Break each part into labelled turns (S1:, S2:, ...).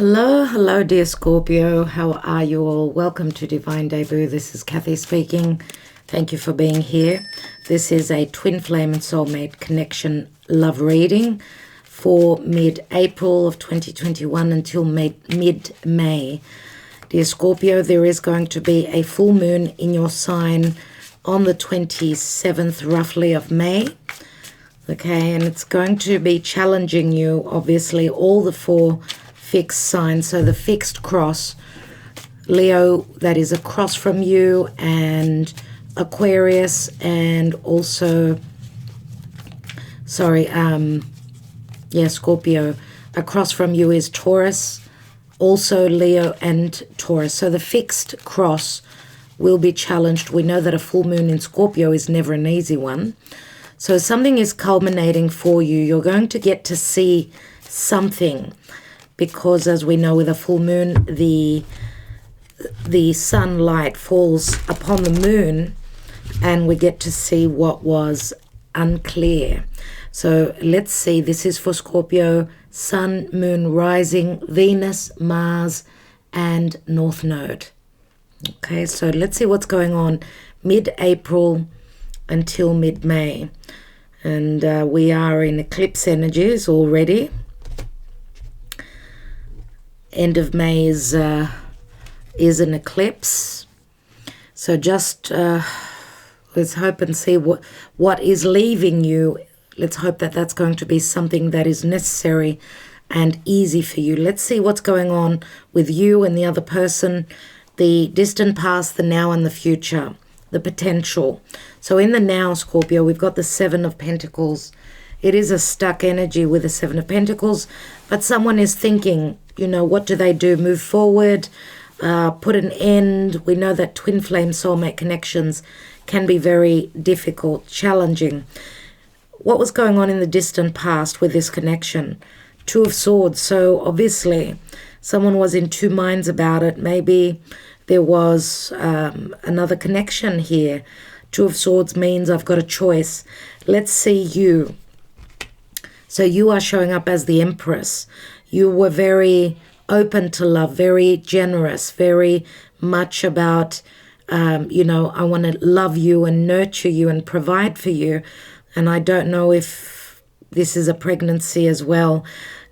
S1: Hello, dear Scorpio. How are you all? Welcome to Divine Debut. This is Kathy speaking. Thank you for being here. This is a twin flame and soulmate connection love reading for mid-April of 2021 until mid-May. Dear Scorpio, there is going to be a full moon in your sign on the 27th, roughly, of May. Okay, and it's going to be challenging you, obviously, all the four fixed signs. So the fixed cross, Leo, that is across from you, and Aquarius, and also, Scorpio. Across from you is Taurus, also Leo and Taurus. So the fixed cross will be challenged. We know that a full moon in Scorpio is never an easy one. So something is culminating for you. You're going to get to see something, because as we know, with a full moon, the sunlight falls upon the moon and we get to see what was unclear. So let's see. This is for Scorpio: Sun, Moon, Rising, Venus, Mars, and North Node. Okay, so let's see what's going on mid-April until mid-May. And we are in eclipse energies already. End of May is an eclipse. So just let's hope and see what is leaving you. Let's hope that that's going to be something that is necessary and easy for you. Let's see what's going on with you and the other person, the distant past, the now, and the future, the potential. So in the now, Scorpio, we've got the Seven of Pentacles. It is a stuck energy with the Seven of Pentacles, but someone is thinking, what do they do? Move forward, put an end. We know that twin flame soulmate connections can be very difficult, challenging. What was going on in the distant past with this connection? Two of Swords. So obviously someone was in two minds about it. Maybe there was another connection here. Two of Swords means I've got a choice. Let's see you. So you are showing up as the Empress. You were very open to love, very generous, very much about, I want to love you and nurture you and provide for you. And I don't know if this is a pregnancy as well.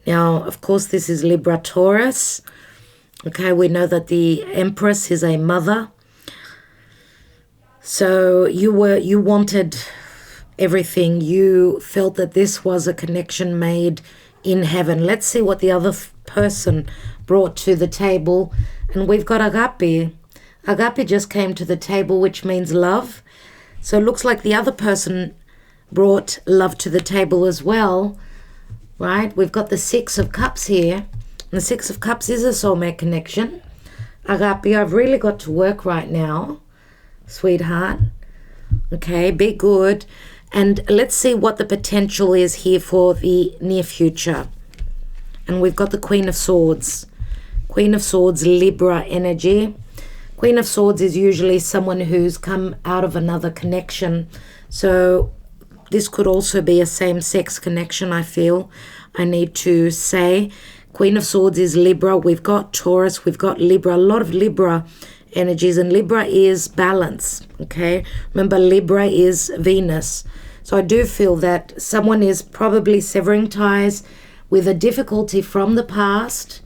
S1: Now, of course, this is Libra Taurus. Okay, we know that the Empress is a mother. So you wanted everything. You felt that this was a connection made in heaven. Let's see what the other person brought to the table. And we've got agape. Agape just came to the table, which means love. So it looks like the other person brought love to the table as well, right? We've got the Six of Cups here. And the Six of Cups is a soulmate connection. Agape, I've really got to work right now, sweetheart. Okay, be good. And let's see what the potential is here for the near future. And we've got the Queen of Swords. Queen of Swords, Libra energy. Queen of Swords is usually someone who's come out of another connection. So this could also be a same-sex connection, I feel. I need to say. Queen of Swords is Libra. We've got Taurus. We've got Libra. A lot of Libra energies, and Libra is balance. Okay, remember, Libra is Venus. So I do feel that someone is probably severing ties with a difficulty from the past.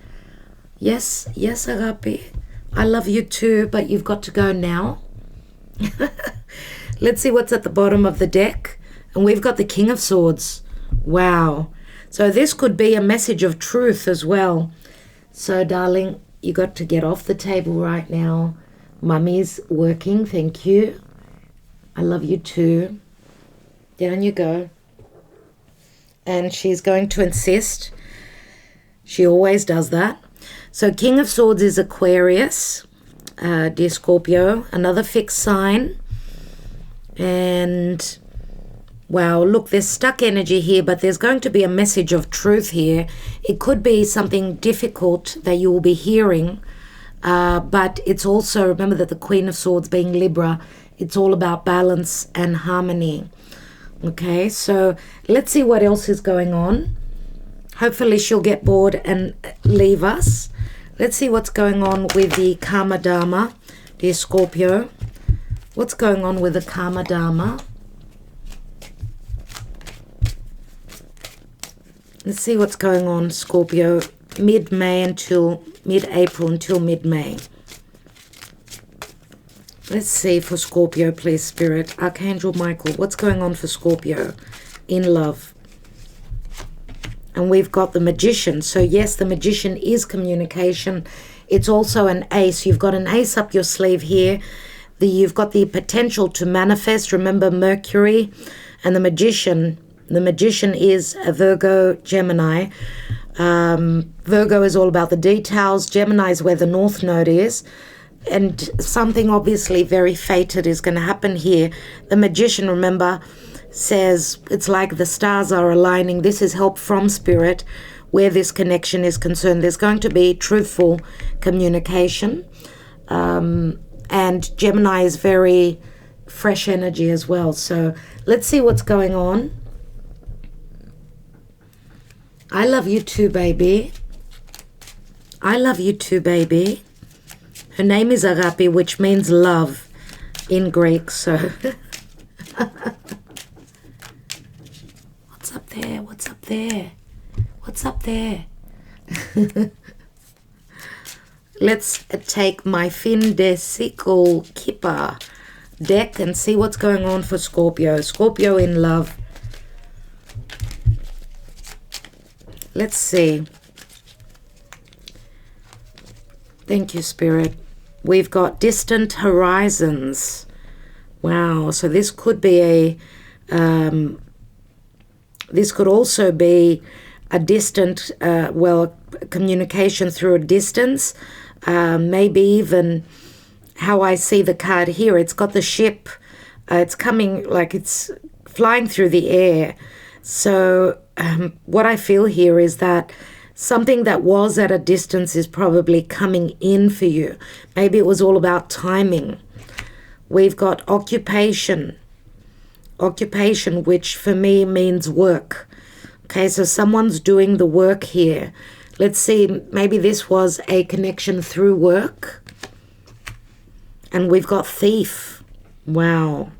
S1: Yes, Agape, I love you too, but you've got to go now. Let's see what's at the bottom of the deck. And we've got the King of Swords. Wow. So this could be a message of truth as well. So darling, you got to get off the table right now. Mummy's working, thank you. I love you too. Down you go. And she's going to insist. She always does that. So King of Swords is Aquarius, dear Scorpio, another fixed sign. And wow, look, there's stuck energy here, but there's going to be a message of truth here. It could be something difficult that you will be hearing. But it's also, remember that the Queen of Swords being Libra, it's all about balance and harmony. Okay, so let's see what else is going on. Hopefully she'll get bored and leave us. Let's see what's going on with the Karma Dharma, dear Scorpio. What's going on with the Karma Dharma? Let's see what's going on, Scorpio, mid-May until mid-April until mid-May. Let's see for Scorpio, please, Spirit. Archangel Michael, what's going on for Scorpio in love? And we've got the Magician. So yes, the Magician is communication. It's also an ace. You've got an ace up your sleeve here. You've got the potential to manifest. Remember Mercury and the Magician. The Magician is a Virgo, Gemini. Virgo is all about the details. Gemini is where the North Node is. And something obviously very fated is going to happen here. The Magician, remember, says it's like the stars are aligning. This is help from Spirit where this connection is concerned. There's going to be truthful communication. And Gemini is very fresh energy as well. So let's see what's going on. I love you too, baby. I love you too, baby. Her name is Agape, which means love in Greek. So what's up there? What's up there? What's up there? Let's take my Fin de Sickle Kipper deck and see what's going on for Scorpio. Scorpio in love. Let's see. Thank you, Spirit. We've got distant horizons. Wow. So this could be this could also be a distant, communication through a distance. Maybe even how I see the card here. It's got the ship. It's coming like it's flying through the air. So what I feel here is that something that was at a distance is probably coming in for you. Maybe it was all about timing. We've got occupation. Occupation, which for me means work. Okay, so someone's doing the work here. Let's see, maybe this was a connection through work. And we've got thief. Wow.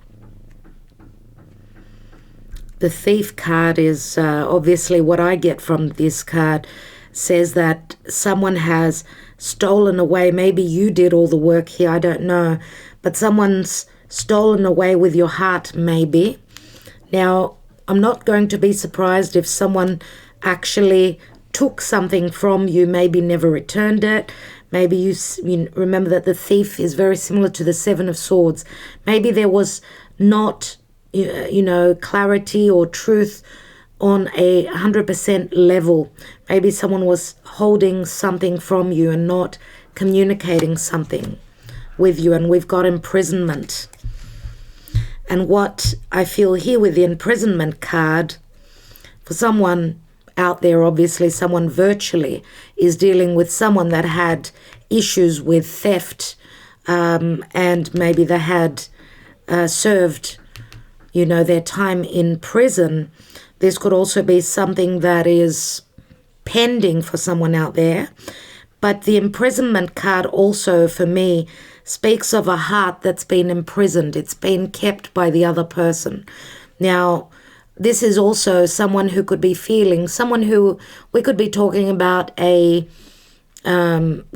S1: The thief card is obviously what I get from this card. Says that someone has stolen away. Maybe you did all the work here, I don't know. But someone's stolen away with your heart, maybe. Now, I'm not going to be surprised if someone actually took something from you, maybe never returned it. Maybe you remember that the thief is very similar to the Seven of Swords. Maybe there was not clarity or truth on a 100% level. Maybe someone was holding something from you and not communicating something with you, and we've got imprisonment. And what I feel here with the imprisonment card, for someone out there, obviously someone virtually is dealing with someone that had issues with theft, and maybe they had served their time in prison. This could also be something that is pending for someone out there. But the imprisonment card also, for me, speaks of a heart that's been imprisoned. It's been kept by the other person. Now, this is also someone who could be feeling, someone who we could be talking about an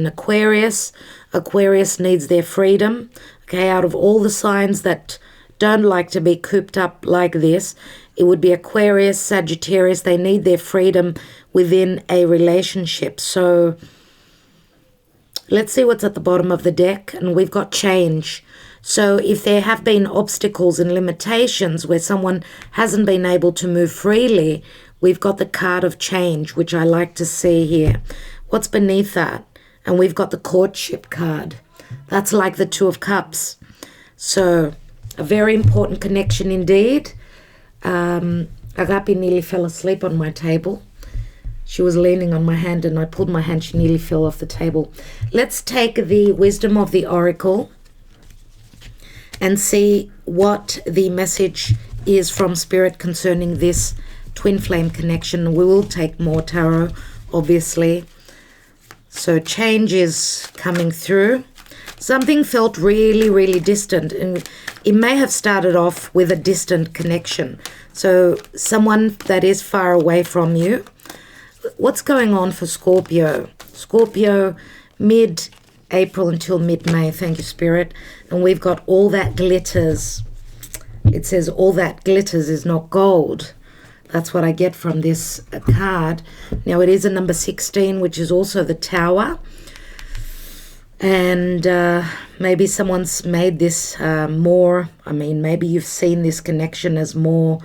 S1: Aquarius. Aquarius needs their freedom. Okay, out of all the signs that don't like to be cooped up like this, it would be Aquarius, Sagittarius. They need their freedom within a relationship. So let's see what's at the bottom of the deck. And we've got change. So if there have been obstacles and limitations where someone hasn't been able to move freely, we've got the card of change, which I like to see here. What's beneath that? And we've got the courtship card. That's like the Two of Cups. So a very important connection indeed. Agape nearly fell asleep on my table. She was leaning on my hand and I pulled my hand. She nearly fell off the table. Let's take the wisdom of the oracle and see what the message is from Spirit concerning this twin flame connection. We will take more tarot, obviously. So change is coming through. Something felt really, really distant, and it may have started off with a distant connection. So someone that is far away from you. What's going on for Scorpio? Scorpio, mid-April until mid-May. Thank you, Spirit. And we've got all that glitters. It says all that glitters is not gold. That's what I get from this card. Now, it is a number 16, which is also the Tower. And maybe someone's made this more, I mean, maybe you've seen this connection as more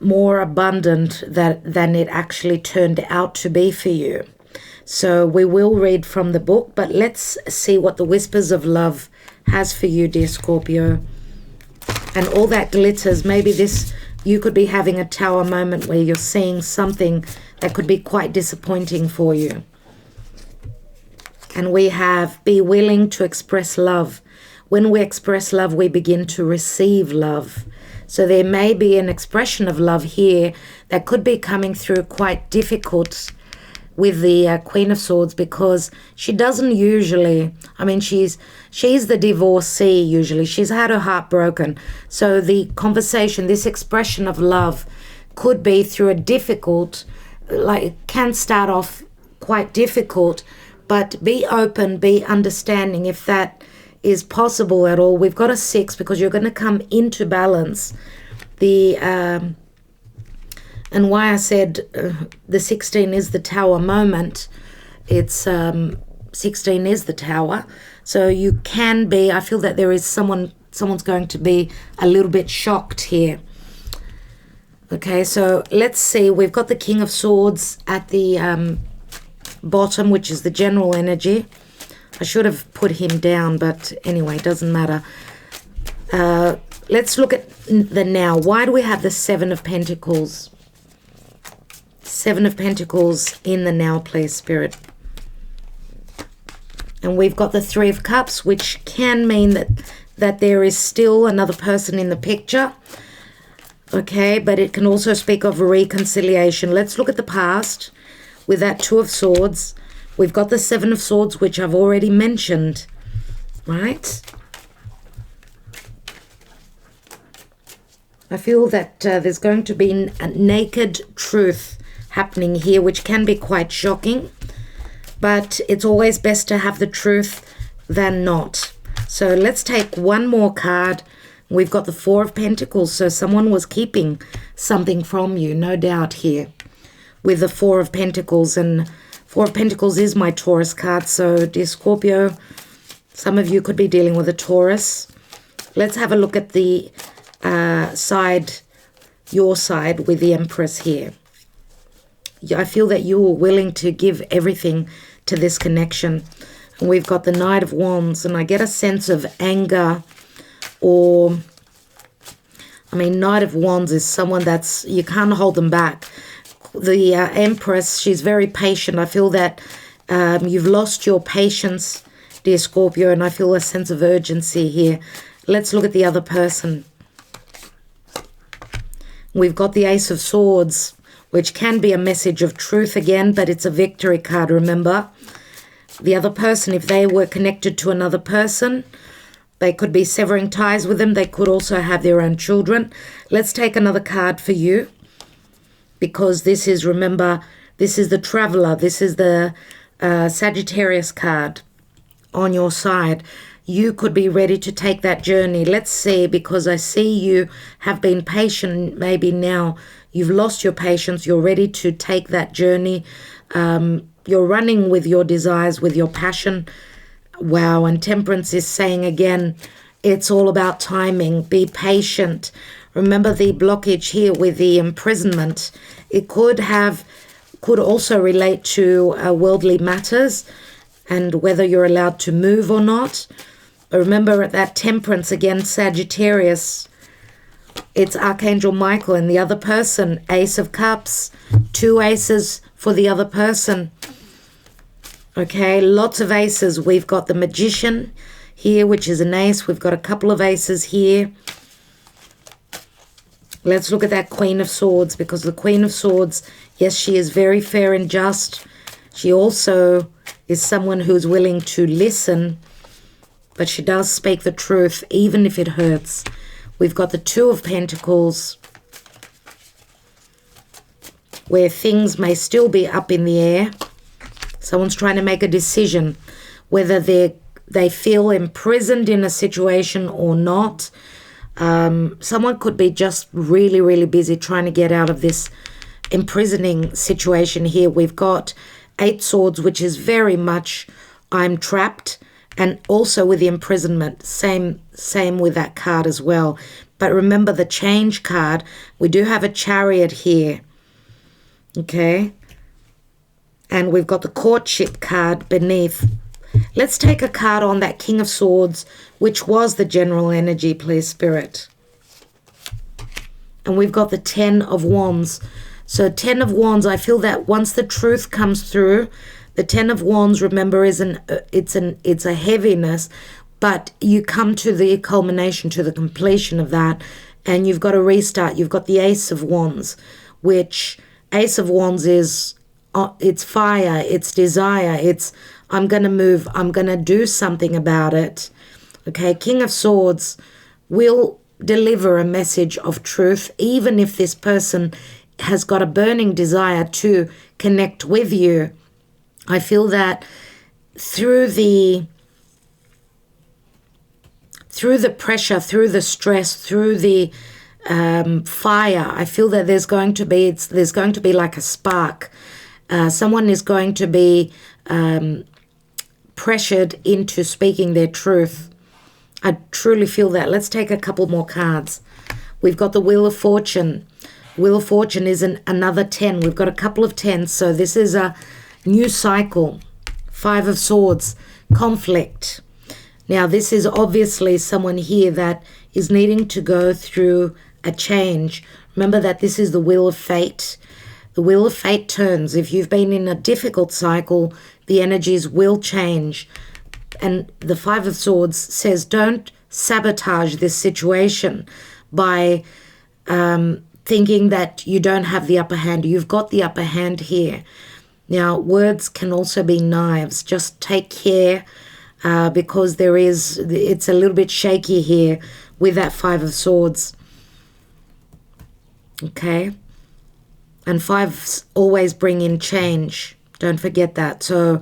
S1: abundant than it actually turned out to be for you. So we will read from the book, but let's see what the Whispers of Love has for you, dear Scorpio. And all that glitters, maybe this, you could be having a Tower moment where you're seeing something that could be quite disappointing for you. And we have, be willing to express love. When we express love, we begin to receive love. So there may be an expression of love here that could be coming through quite difficult with the Queen of Swords, because she doesn't usually, I mean, she's the divorcee usually. She's had her heart broken. So the conversation, this expression of love could be through a difficult, like it can start off quite difficult, but be open, be understanding if that is possible at all. We've got a 6 because you're going to come into balance. And why I said the 16 is the Tower moment, it's 16 is the Tower. So you can be, I feel that there is someone's going to be a little bit shocked here. Okay, so let's see. We've got the King of Swords at the bottom, which is the general energy. I should have put him down, but anyway, it doesn't matter. Let's look at the now. Why do we have the 7 of Pentacles? 7 of Pentacles in the now, please, Spirit. And we've got the 3 of Cups, which can mean that there is still another person in the picture. Okay, but it can also speak of a reconciliation. Let's look at the past with that 2 of Swords. We've got the 7 of Swords, which I've already mentioned, right? I feel that there's going to be a naked truth happening here, which can be quite shocking, but it's always best to have the truth than not. So let's take one more card. We've got the 4 of Pentacles, so someone was keeping something from you, no doubt here, with the 4 of Pentacles. And 4 of Pentacles is my Taurus card, so dear Scorpio, some of you could be dealing with a Taurus. Let's have a look at the your side with the Empress here. I feel that you are willing to give everything to this connection. And we've got the Knight of Wands, and I get a sense of anger, or, I mean, Knight of Wands is someone that's, you can't hold them back. The Empress, she's very patient. I feel that you've lost your patience, dear Scorpio, and I feel a sense of urgency here. Let's look at the other person. We've got the Ace of Swords, which can be a message of truth again, but it's a victory card, remember. The other person, if they were connected to another person, they could be severing ties with them. They could also have their own children. Let's take another card for you, because this is, remember, this is the Traveler. This is the Sagittarius card on your side. You could be ready to take that journey. Let's see, because I see you have been patient. Maybe now you've lost your patience. You're ready to take that journey. You're running with your desires, with your passion. Wow, and Temperance is saying again, it's all about timing. Be patient. Remember the blockage here with the imprisonment. It could also relate to worldly matters and whether you're allowed to move or not. Remember at that Temperance again, Sagittarius, it's Archangel Michael, and the other person, Ace of Cups, 2 aces for the other person. Okay, lots of aces. We've got the Magician here, which is an ace. We've got a couple of aces here. Let's look at that Queen of Swords, because the Queen of Swords, yes, she is very fair and just. She also is someone who's willing to listen, but she does speak the truth, even if it hurts. We've got the Two of Pentacles, where things may still be up in the air. Someone's trying to make a decision whether they feel imprisoned in a situation or not. Someone could be just really, really busy trying to get out of this imprisoning situation here. We've got 8 Swords, which is very much I'm trapped, and also with the imprisonment, same with that card as well. But remember the Change card, we do have a Chariot here, okay? And we've got the Courtship card beneath. Let's take a card on that King of Swords, which was the general energy, please, Spirit. And we've got the 10 of Wands. So 10 of Wands, I feel that once the truth comes through, the 10 of Wands, remember, it's a heaviness, but you come to the culmination, to the completion of that, and you've got to restart. You've got the Ace of Wands, which Ace of Wands is, it's fire, it's desire, it's I'm going to move, I'm going to do something about it. Okay, King of Swords will deliver a message of truth, even if this person has got a burning desire to connect with you. I feel that through the pressure, through the stress, through the fire, I feel that there's going to be like a spark. Someone is going to be pressured into speaking their truth. I truly feel that. Let's take a couple more cards. We've got the Wheel of Fortune. Wheel of Fortune is another 10. We've got a couple of 10s, so this is a new cycle. 5 of Swords, conflict. Now, this is obviously someone here that is needing to go through a change. Remember that this is the Wheel of Fate. The Wheel of Fate turns. If you've been in a difficult cycle, the energies will change. And the 5 of Swords says don't sabotage this situation by thinking that you don't have the upper hand. You've got the upper hand here. Now, words can also be knives. Just take care because it's a little bit shaky here with that 5 of Swords. Okay? And 5s always bring in change. Don't forget that. So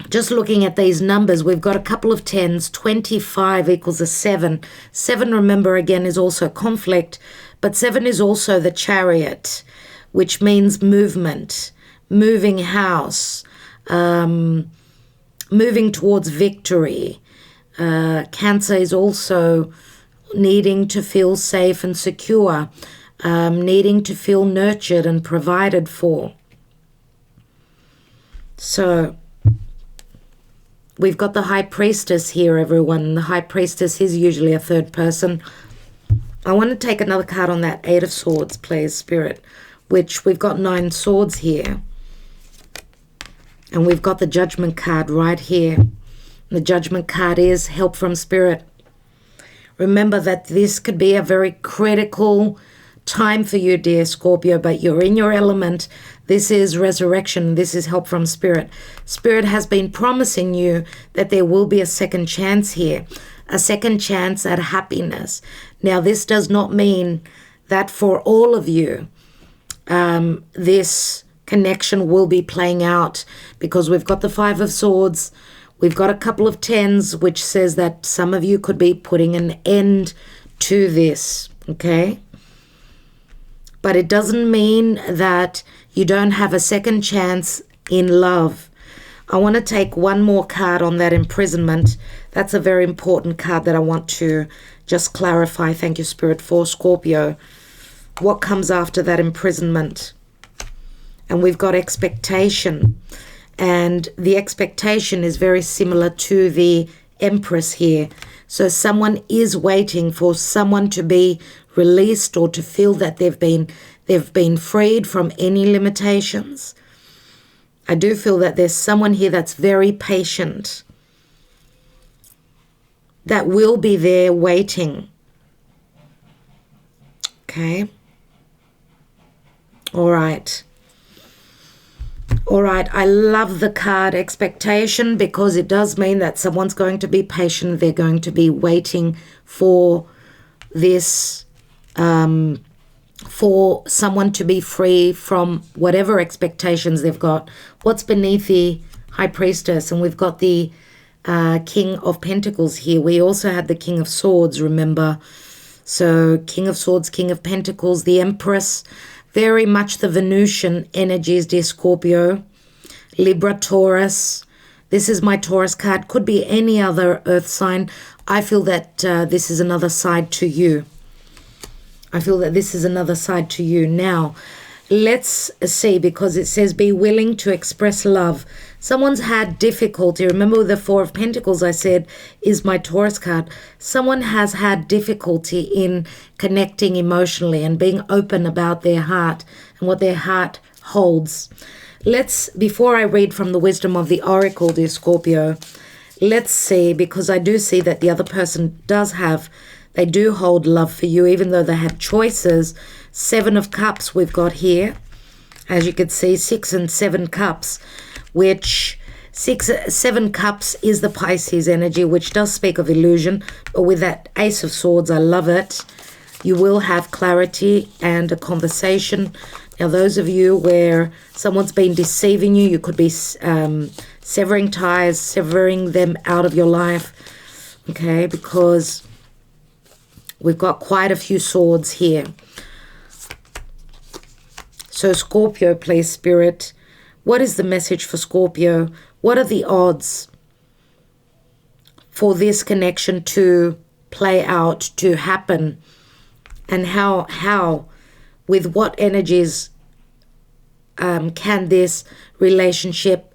S1: just looking at these numbers, we've got a couple of 10s. 25 equals a 7. 7, remember, again, is also conflict. But 7 is also the Chariot, which means movement, moving house, moving towards victory. Cancer is also needing to feel safe and secure, needing to feel nurtured and provided for. So we've got the High Priestess here, everyone. The High Priestess is usually a third person. I want to take another card on that 8 of Swords, please, Spirit, which we've got 9 swords here. And we've got the Judgment card right here. The Judgment card is help from Spirit. Remember that this could be a very critical time for you, dear Scorpio, but you're in your element. This is resurrection. This is help from Spirit. Spirit has been promising you that there will be a second chance here, a second chance at happiness. Now, this does not mean that for all of you, this connection will be playing out, because we've got the 5 of Swords. We've got a couple of 10s, which says that some of you could be putting an end to this, okay? But it doesn't mean that you don't have a second chance in love. I want to take one more card on that imprisonment. That's a very important card that I want to just clarify. Thank you, Spirit, for Scorpio. What comes after that imprisonment? And we've got expectation. And the expectation is very similar to the Empress here. So someone is waiting for someone to be released or to feel that they've been freed from any limitations. I do feel that there's someone here that's very patient, that will be there waiting. Okay. All right. All right. I love the card expectation because it does mean that someone's going to be patient. They're going to be waiting for this, for someone to be free from whatever expectations they've got. What's beneath the High Priestess? And we've got the King of Pentacles here. We also had the King of Swords, remember? So King of Swords, King of Pentacles, the Empress, very much the Venusian energies, dear Scorpio. Libra, Taurus. This is my Taurus card. Could be any other earth sign. I feel that this is another side to you. I feel that this is another side to you. Now, let's see, because it says be willing to express love. Someone's had difficulty. Remember with the Four of Pentacles I said is my Taurus card. Someone has had difficulty in connecting emotionally and being open about their heart and what their heart holds. Before I read from the wisdom of the Oracle, dear Scorpio, let's see, because I do see that the other person they do hold love for you, even though they have choices. 7 of Cups we've got here. As you can see, 6 and 7 Cups, which 7 Cups is the Pisces energy, which does speak of illusion. But with that Ace of Swords, I love it. You will have clarity and a conversation. Now, those of you where someone's been deceiving you, you could be severing ties, severing them out of your life. Okay, because we've got quite a few swords here. So Scorpio, please, Spirit, what is the message for Scorpio? What are the odds for this connection to play out, to happen? And how with what energies can this relationship,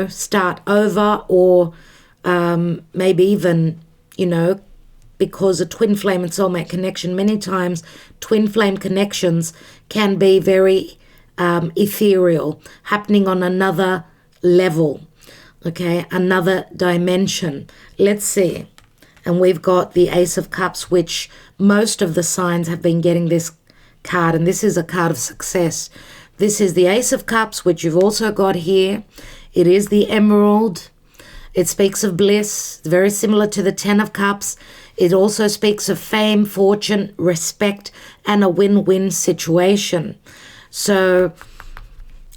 S1: start over, or maybe even, because a twin flame and soulmate connection, many times twin flame connections can be very ethereal, happening on another level, okay, another dimension. Let's see. And we've got the Ace of Cups, which most of the signs have been getting this card, and this is a card of success. This is the Ace of Cups, which you've also got here. It is the Emerald. It speaks of bliss, very similar to the 10 of Cups. It also speaks of fame, fortune, respect, and a win-win situation. So,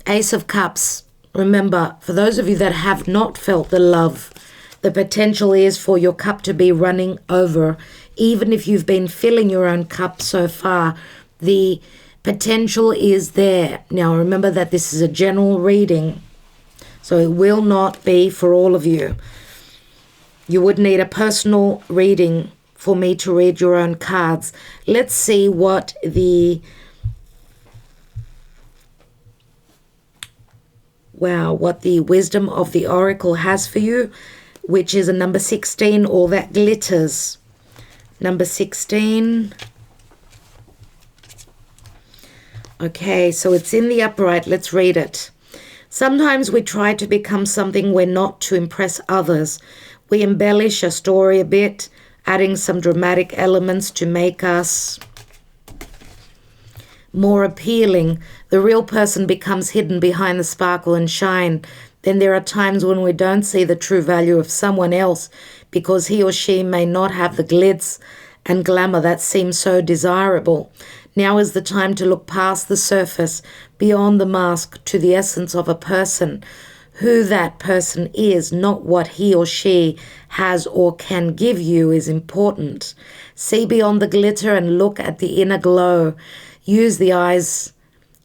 S1: Ace of Cups, remember, for those of you that have not felt the love, the potential is for your cup to be running over. Even if you've been filling your own cup so far, the potential is there. Now, remember that this is a general reading, so it will not be for all of you. You would need a personal reading for me to read your own cards. Let's see what the wisdom of the Oracle has for you, which is a number 16, all that glitters. Number 16. Okay, so it's in the upright. Let's read it. Sometimes we try to become something we're not to impress others. We embellish a story a bit, adding some dramatic elements to make us more appealing. The real person becomes hidden behind the sparkle and shine. Then there are times when we don't see the true value of someone else because he or she may not have the glitz and glamour that seems so desirable. Now is the time to look past the surface, beyond the mask, to the essence of a person. Who that person is, not what he or she has or can give you, is important. See beyond the glitter and look at the inner glow. Use the eyes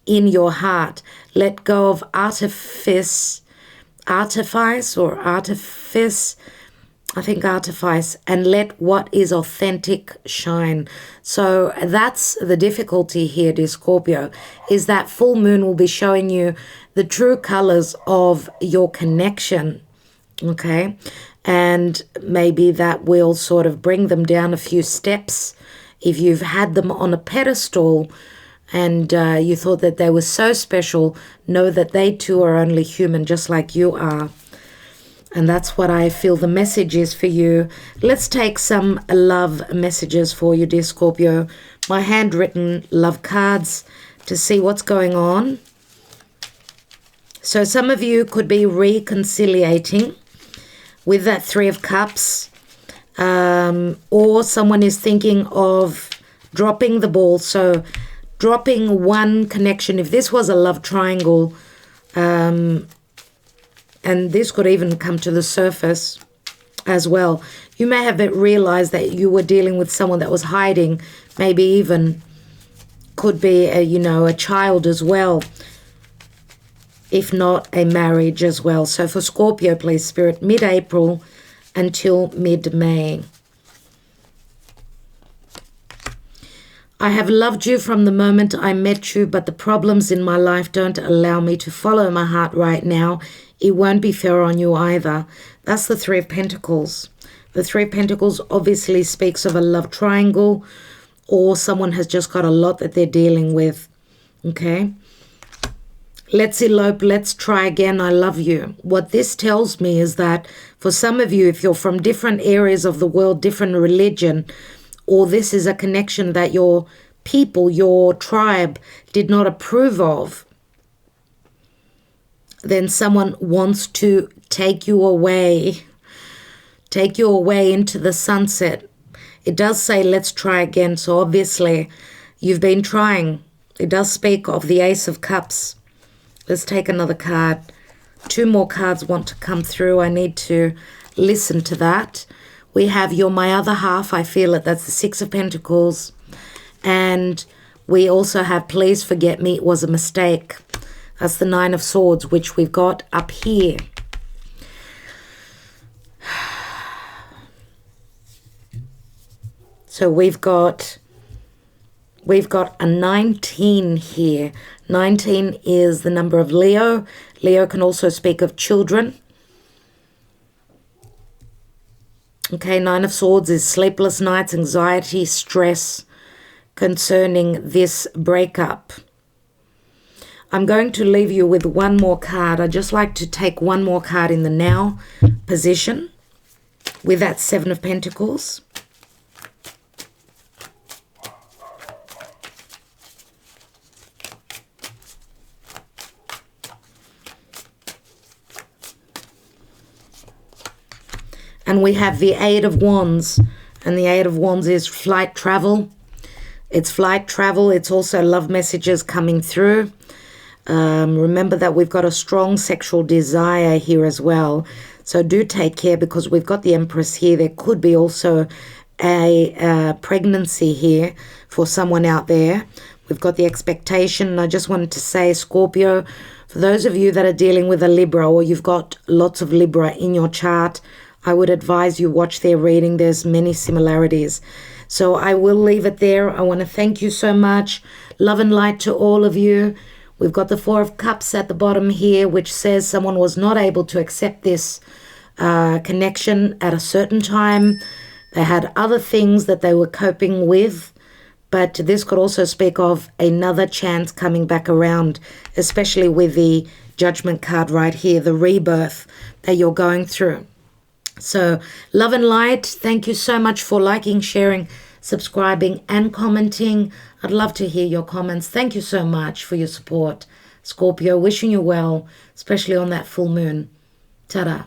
S1: in your heart. Let go of artifice, and let what is authentic shine. So that's the difficulty here, dear Scorpio, is that full moon will be showing you the true colors of your connection, okay? And maybe that will sort of bring them down a few steps. If you've had them on a pedestal and you thought that they were so special, know that they too are only human, just like you are. And that's what I feel the message is for you. Let's take some love messages for you, dear Scorpio. My handwritten love cards to see what's going on. So some of you could be reconciliating with that Three of Cups. Or someone is thinking of dropping the ball. So dropping one connection. If this was a love triangle, and this could even come to the surface as well. You may have realized that you were dealing with someone that was hiding, maybe even could be a child as well, if not a marriage as well. So for Scorpio, please, Spirit, mid-April until mid-May. I have loved you from the moment I met you, but the problems in my life don't allow me to follow my heart right now. It won't be fair on you either. That's the Three of Pentacles. The Three of Pentacles obviously speaks of a love triangle, or someone has just got a lot that they're dealing with. Okay? Let's elope. Let's try again. I love you. What this tells me is that for some of you, if you're from different areas of the world, different religion, or this is a connection that your people, your tribe did not approve of, then someone wants to take you away into the sunset. It does say, let's try again. So obviously you've been trying. It does speak of the Ace of Cups. Let's take another card. Two more cards want to come through. I need to listen to that. We have You're My Other Half. I feel it. That's the Six of Pentacles. And we also have Please Forget Me. It was a mistake. That's the Nine of Swords, which we've got up here. So we've got a 19 here. 19 is the number of Leo. Leo can also speak of children. Okay, Nine of Swords is sleepless nights, anxiety, stress concerning this breakup. I'm going to leave you with one more card. I'd just like to take one more card in the now position with that Seven of Pentacles. And we have the Eight of Wands. And the Eight of Wands is flight travel. It's flight travel. It's also love messages coming through. Remember that we've got a strong sexual desire here as well. So do take care, because we've got the Empress here. There could be also a pregnancy here for someone out there. We've got the expectation. And I just wanted to say, Scorpio, for those of you that are dealing with a Libra, or you've got lots of Libra in your chart, I would advise you watch their reading. There's many similarities. So I will leave it there. I want to thank you so much. Love and light to all of you. We've got the Four of Cups at the bottom here, which says someone was not able to accept this connection at a certain time. They had other things that they were coping with. But this could also speak of another chance coming back around, especially with the Judgment card right here, the rebirth that you're going through. So love and light. Thank you so much for liking, sharing, subscribing and commenting. I'd love to hear your comments. Thank you so much for your support. Scorpio, wishing you well, especially on that full moon. Ta-da.